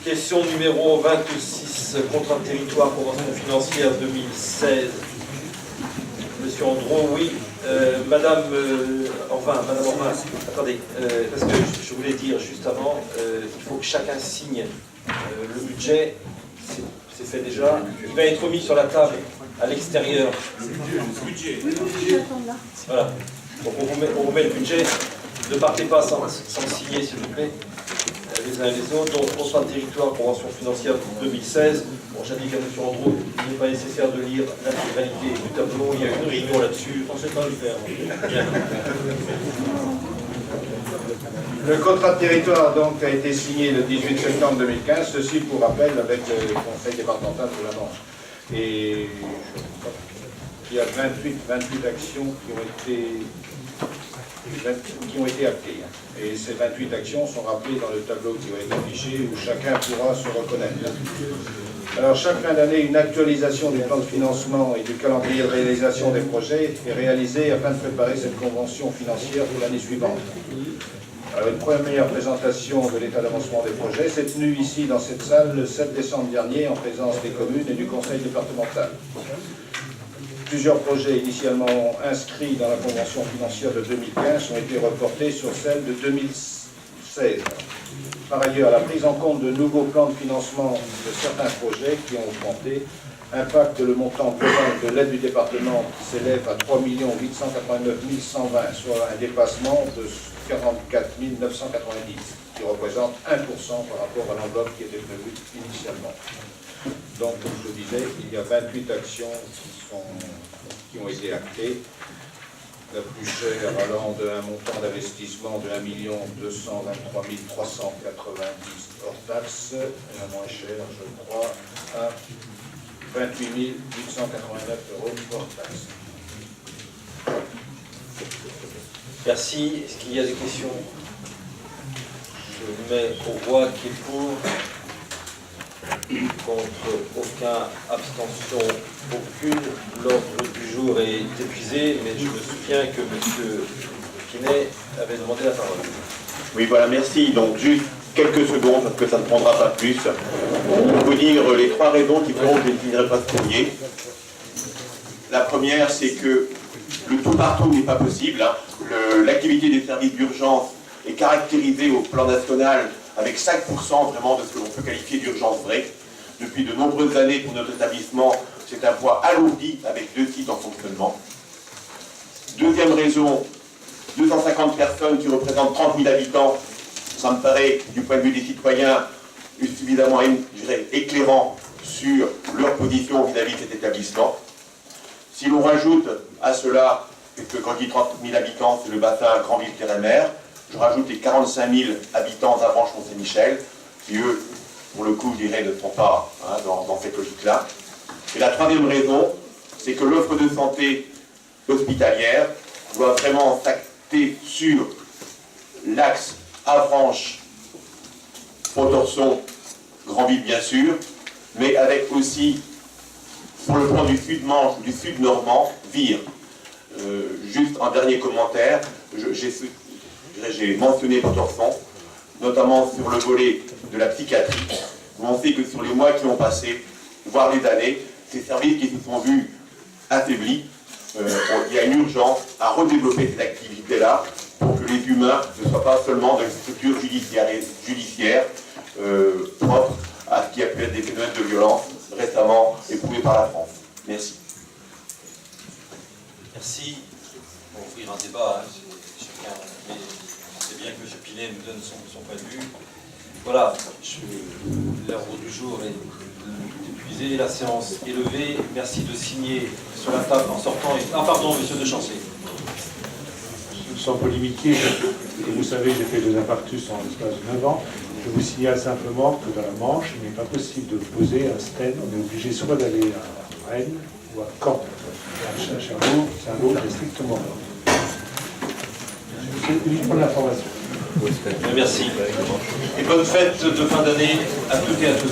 Question numéro 26, contrat de territoire, convention financière 2016. Monsieur Andro, oui. Madame Orvin, attendez, parce que je voulais dire juste avant, il faut que chacun signe le budget, c'est fait déjà. Il va être mis sur la table à l'extérieur. Voilà. Donc on vous met le budget. Ne partez pas sans signer, s'il vous plaît, les uns et les autres. Donc, contrat de territoire, convention financière 2016. Bon, j'indique à M. Andro, il n'est pas nécessaire de lire l'intégralité du tableau. Il y a une réunion là-dessus. On ne sait pas le faire. Bien. Le contrat de territoire donc a été signé le 18 septembre 2015, ceci pour rappel avec le conseil départemental de la Manche. Et il y a 28 actions qui ont été actées. Et ces 28 actions sont rappelées dans le tableau qui va être affiché où chacun pourra se reconnaître. Alors, chaque fin d'année, une actualisation du plan de financement et du calendrier de réalisation des projets est réalisée afin de préparer cette convention financière pour l'année suivante. Alors, une première présentation de l'état d'avancement des projets s'est tenue ici dans cette salle le 7 décembre dernier en présence des communes et du conseil départemental. Plusieurs projets initialement inscrits dans la convention financière de 2015 ont été reportés sur celle de 2016. Par ailleurs, la prise en compte de nouveaux plans de financement de certains projets qui ont augmenté impacte le montant global de l'aide du département qui s'élève à 3 889 120, soit un dépassement de 44 990, qui représente 1% par rapport à l'enveloppe qui était prévue initialement. Donc, comme je le disais, il y a 28 actions qui ont été actées. La plus chère allant d'un montant d'investissement de 1 223 390 hors taxe, et la moins chère, je crois, à 28 889 € hors taxe. Merci. Est-ce qu'il y a des questions? Je mets au voix qui est pour. Contre aucun, abstention aucune. L'ordre du jour est épuisé, mais je me souviens que M. Pinet avait demandé la parole. Oui, voilà, merci. Donc, juste quelques secondes, parce que ça ne prendra pas plus, pour vous dire les trois raisons qui feront que je ne finirai pas ce courrier. La première, c'est que le tout partout n'est pas possible. L'activité des services d'urgence est caractérisée au plan national avec 5% vraiment de ce que l'on peut qualifier d'urgence vraie. Depuis de nombreuses années pour notre établissement, c'est un poids alourdi avec 2 sites en fonctionnement. Deuxième raison, 250 personnes qui représentent 30 000 habitants, ça me paraît, du point de vue des citoyens, suffisamment, je dirais, éclairant sur leur position vis-à-vis de cet établissement. Si l'on rajoute à cela, puisque quand je dis 30 000 habitants, c'est le bassin Granville-Kérémer, je rajoute les 45 000 habitants d'Avranches-Mont-Saint-Michel, qui eux, pour le coup, je dirais, ne sont pas dans cette logique-là. Et la troisième raison, c'est que l'offre de santé hospitalière doit vraiment s'acter sur l'axe Avranches, Pontorson, Granville bien sûr, mais avec aussi, sur le plan du Sud-Manche, du Sud-Normand, Vire. Juste un dernier commentaire, j'ai mentionné Pontorson, notamment sur le volet de la psychiatrie, où on sait que sur les mois qui ont passé, voire les années, ces services qui se sont vus affaiblis, il y a une urgence à redévelopper cette activité-là pour que les humains ne soient pas seulement dans une structure judiciaire propre à ce qui a pu être des phénomènes de violence récemment éprouvés par la France. Merci. Merci. On va ouvrir un débat, chacun, mais c'est bien que M. Pinet nous donne son point de vue. Voilà, l'ordre du jour est épuisé, la séance est levée. Merci de signer sur la table en sortant. Ah pardon, M. de Chancé. Sans polémiquer, comme vous savez, j'ai fait 2 infarctus en l'espace de 9 ans. Je vous signale simplement que dans la Manche, il n'est pas possible de poser un stand. On est obligé soit d'aller à Rennes ou à Caen. À Cherbourg, Saint-Lô, c'est strictement là. C'est uniquement de l'information. Merci. Et bonne fête de fin d'année à toutes et à tous.